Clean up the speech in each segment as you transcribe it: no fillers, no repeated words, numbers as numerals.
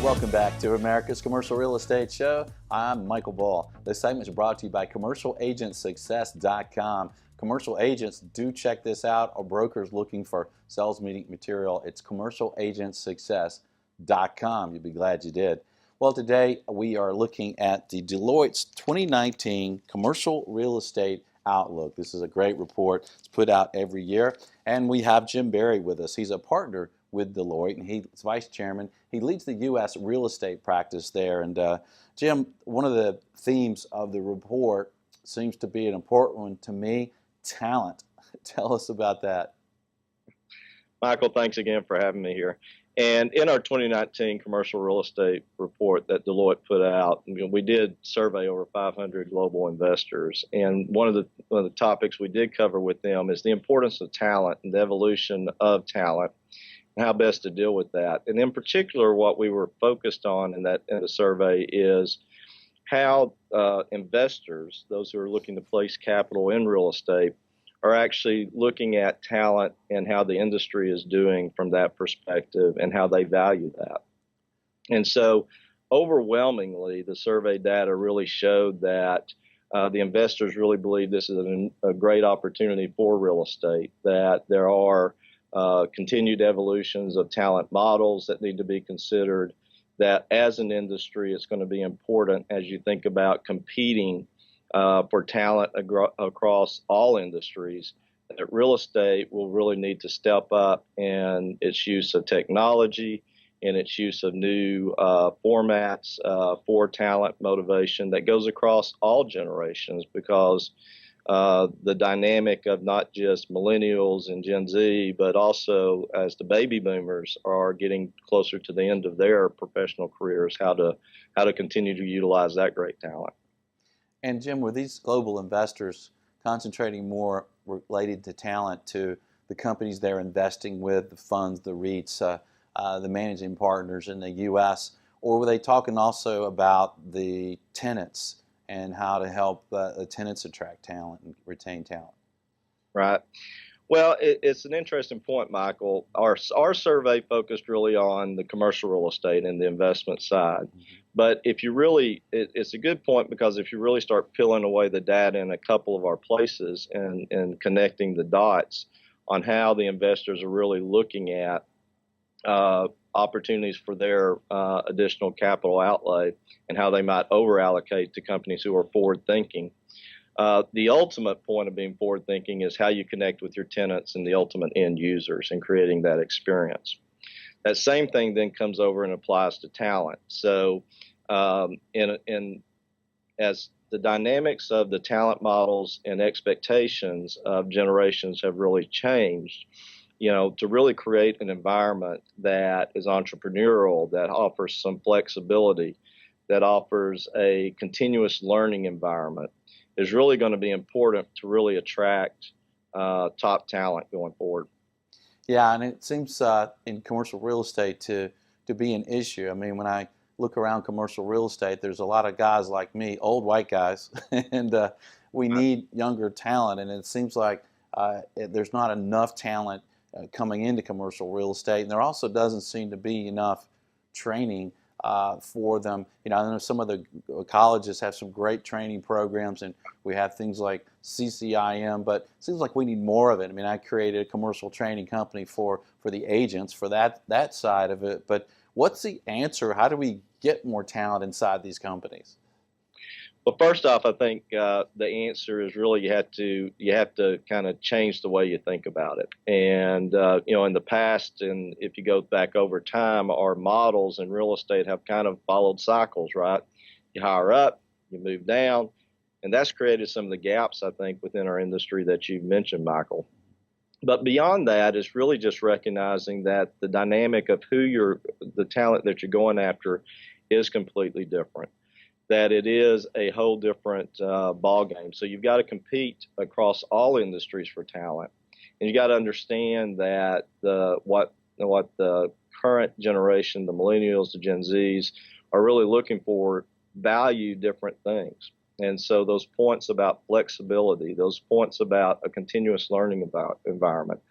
Welcome back to America's Commercial Real Estate Show. I'm Michael Bull. This segment is brought to you by CommercialAgentSuccess.com. Commercial agents, do check this out, or brokers looking for sales meeting material. It's CommercialAgentSuccess.com. You'll be glad you did. Well, today we are looking at the Deloitte's 2019 Commercial Real Estate Outlook. This is a great report. It's put out every year. And we have Jim Berry with us. He's a partner with Deloitte, and he's vice chairman. He leads the U.S. real estate practice there. And Jim, one of the themes of the report seems to be an important one to me, talent. Tell us about that. Michael, thanks again for having me here. And in our 2019 commercial real estate report that Deloitte put out, we did survey over 500 global investors. And one of the topics we did cover with them is the importance of talent and the evolution of talent, and how best to deal with that. And in particular, what we were focused on in the survey is how investors, those who are looking to place capital in real estate, are actually looking at talent and how the industry is doing from that perspective and how they value that. And so overwhelmingly, the survey data really showed that the investors really believe this is a great opportunity for real estate, that there are continued evolutions of talent models that need to be considered, that as an industry, it's going to be important as you think about competing for talent across all industries, that real estate will really need to step up in its use of technology, in its use of new formats for talent motivation that goes across all generations, because the dynamic of not just millennials and Gen Z, but also as the baby boomers are getting closer to the end of their professional careers, how to continue to utilize that great talent. And Jim, were these global investors concentrating more related to talent to the companies they're investing with, the funds, the REITs, the managing partners in the U.S., or were they talking also about the tenants and how to help the tenants attract talent and retain talent? Right. Well, it's an interesting point, Michael. Our survey focused really on the commercial real estate and the investment side. Mm-hmm. But if you really, it's a good point, because if you really start peeling away the data in a couple of our places and connecting the dots on how the investors are really looking at opportunities for their additional capital outlay and how they might over-allocate to companies who are forward-thinking. The ultimate point of being forward-thinking is how you connect with your tenants and the ultimate end users and creating that experience. That same thing then comes over and applies to talent. So as the dynamics of the talent models and expectations of generations have really changed, to really create an environment that is entrepreneurial, that offers some flexibility, that offers a continuous learning environment, is really going to be important to really attract top talent going forward. Yeah, and it seems in commercial real estate to be an issue. I mean, when I look around commercial real estate, there's a lot of guys like me, old white guys, and we need younger talent, and it seems like there's not enough talent coming into commercial real estate, and there also doesn't seem to be enough training for them. I know some of the colleges have some great training programs, and we have things like CCIM, but it seems like we need more of it. I mean, I created a commercial training company for the agents for that side of it, but what's the answer? How do we get more talent inside these companies? Well, first off, I think the answer is really you have to kind of change the way you think about it. And in the past, and if you go back over time, our models in real estate have kind of followed cycles, right? You hire up, you move down, and that's created some of the gaps, I think, within our industry that you mentioned, Michael. But beyond that, it's really just recognizing that the dynamic of the talent that you're going after is completely different, that it is a whole different ball game. So you've got to compete across all industries for talent, and you got to understand that what the current generation, the millennials, the Gen Zs, are really looking for, value different things. And so those points about flexibility, those points about a continuous learning about environment,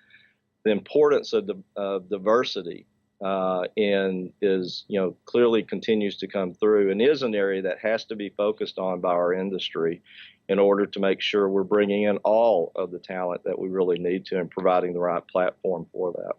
the importance of diversity and is, clearly continues to come through and is an area that has to be focused on by our industry in order to make sure we're bringing in all of the talent that we really need to and providing the right platform for that.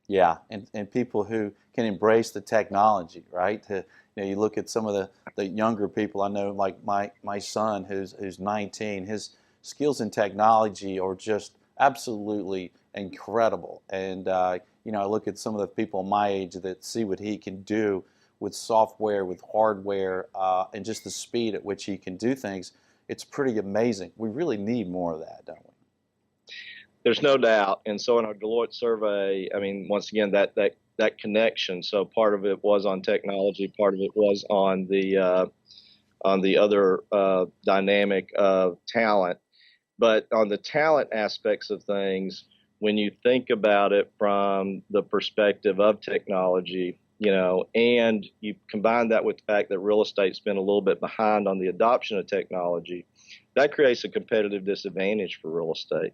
Yeah, and people who can embrace the technology, right? You look at some of the younger people I know, like my son who's 19. His skills in technology are just absolutely incredible. And I look at some of the people my age that see what he can do with software, with hardware, and just the speed at which he can do things. It's pretty amazing. We really need more of that, don't we? There's no doubt. And so in our Deloitte survey, I mean, once again, that connection. So part of it was on technology, part of it was on the other dynamic of talent. But on the talent aspects of things, when you think about it from the perspective of technology, and you combine that with the fact that real estate's been a little bit behind on the adoption of technology, that creates a competitive disadvantage for real estate.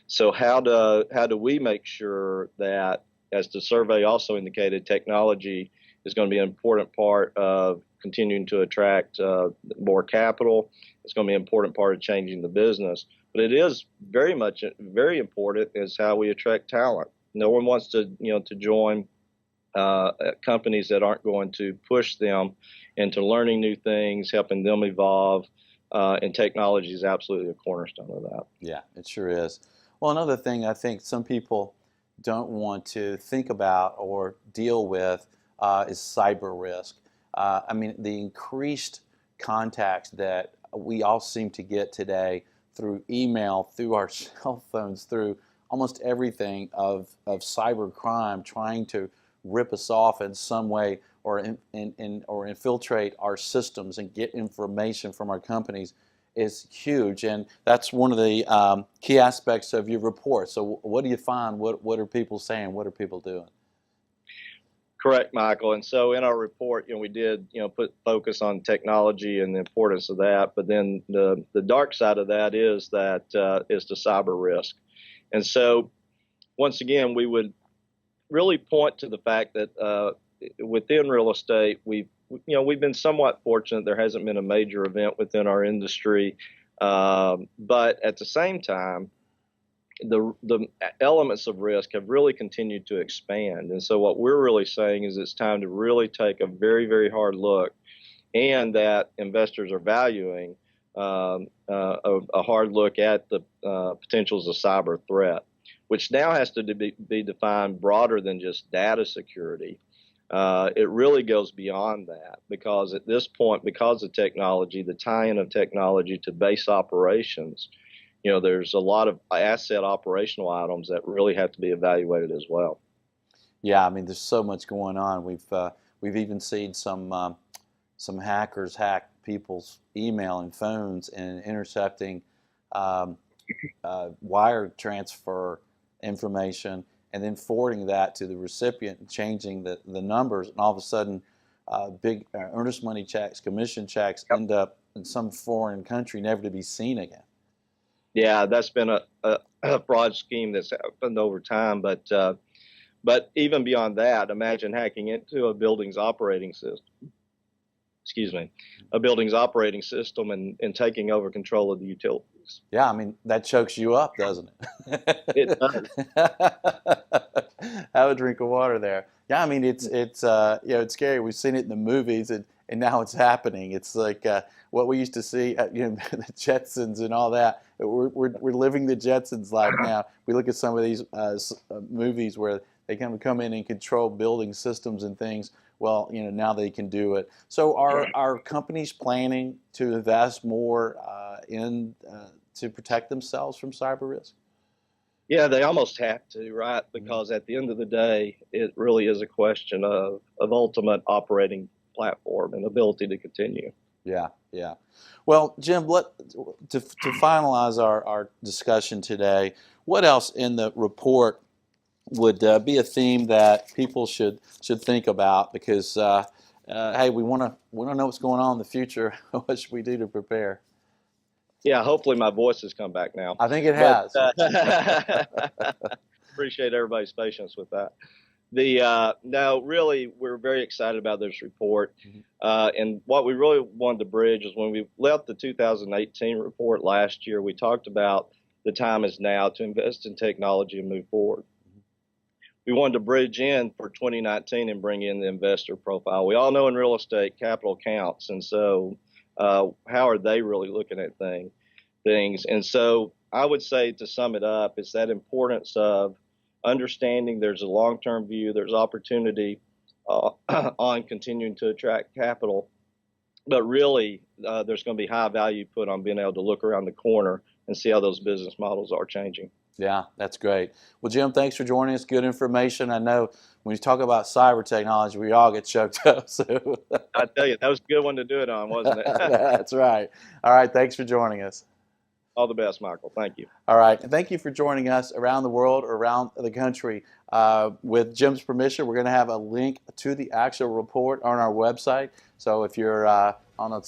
So how do we make sure that, as the survey also indicated, technology is going to be an important part of continuing to attract more capital. It's going to be an important part of changing the business. But it is very important is how we attract talent. No one wants to join companies that aren't going to push them into learning new things, helping them evolve. And technology is absolutely a cornerstone of that. Yeah, it sure is. Well, another thing I think some people don't want to think about or deal with is cyber risk. I mean, the increased contacts that we all seem to get today through email, through our cell phones, through almost everything of cyber crime trying to rip us off in some way or infiltrate our systems and get information from our companies is huge. And that's one of the key aspects of your report. So what do you find? What are people saying? What are people doing? Correct, Michael. And so in our report, we did, put focus on technology and the importance of that. But then the dark side of that is the cyber risk. And so once again, we would really point to the fact that within real estate, we've been somewhat fortunate. There hasn't been a major event within our industry. But at the same time, the elements of risk have really continued to expand. And so what we're really saying is it's time to really take a very, very hard look, and that investors are valuing a hard look at the potentials of cyber threat, which now has to be defined broader than just data security. It really goes beyond that, because at this point, because of technology, the tie-in of technology to base operations, there's a lot of asset operational items that really have to be evaluated as well. Yeah, I mean, there's so much going on. We've even seen some hackers hack people's email and phones and intercepting wire transfer information, and then forwarding that to the recipient and changing the numbers, and all of a sudden big earnest money checks, commission checks end up in some foreign country, never to be seen again. Yeah, that's been a fraud scheme that's happened over time. But even beyond that, imagine hacking into a building's operating system. A building's operating system and taking over control of the utilities. Yeah, I mean, that chokes you up, doesn't it? It does. Have a drink of water there. Yeah, I mean, it's scary. We've seen it in the movies, and now it's happening. It's like what we used to see, the Jetsons and all that. We're living the Jetsons life now. We look at some of these movies where they come in and control building systems and things. Well, now they can do it. So are companies planning to invest more to protect themselves from cyber risk? Yeah, they almost have to, right? Because at the end of the day, it really is a question of ultimate operating platform and ability to continue. Yeah. Well, Jim, to finalize our discussion today, what else in the report would be a theme that people should think about? Because hey, we want to know what's going on in the future. What should we do to prepare? Yeah, hopefully my voice has come back now. I think it has. Appreciate everybody's patience with that. No, really, we're very excited about this report. And what we really wanted to bridge is when we left the 2018 report last year, we talked about the time is now to invest in technology and move forward. We wanted to bridge in for 2019 and bring in the investor profile. We all know in real estate, capital counts. And so how are they really looking at things? And so I would say, to sum it up, it's that importance of understanding there's a long-term view, there's opportunity on continuing to attract capital, but really there's going to be high value put on being able to look around the corner and see how those business models are changing. Yeah, that's great. Well, Jim, thanks for joining us. Good information. I know when you talk about cyber technology, we all get choked up. So I tell you, that was a good one to do it on, wasn't it? That's right. All right, thanks for joining us. All the best, Michael. Thank you. All right, and thank you for joining us around the world, around the country. With Jim's permission, we're going to have a link to the actual report on our website. So if you're on a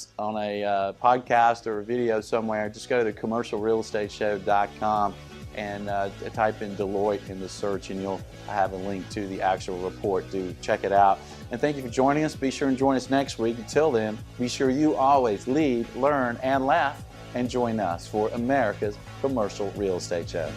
podcast or a video somewhere, just go to commercialrealestateshow.com and type in Deloitte in the search, and you'll have a link to the actual report. Do check it out. And thank you for joining us. Be sure and join us next week. Until then, be sure you always lead, learn, and laugh, and join us for America's Commercial Real Estate Show.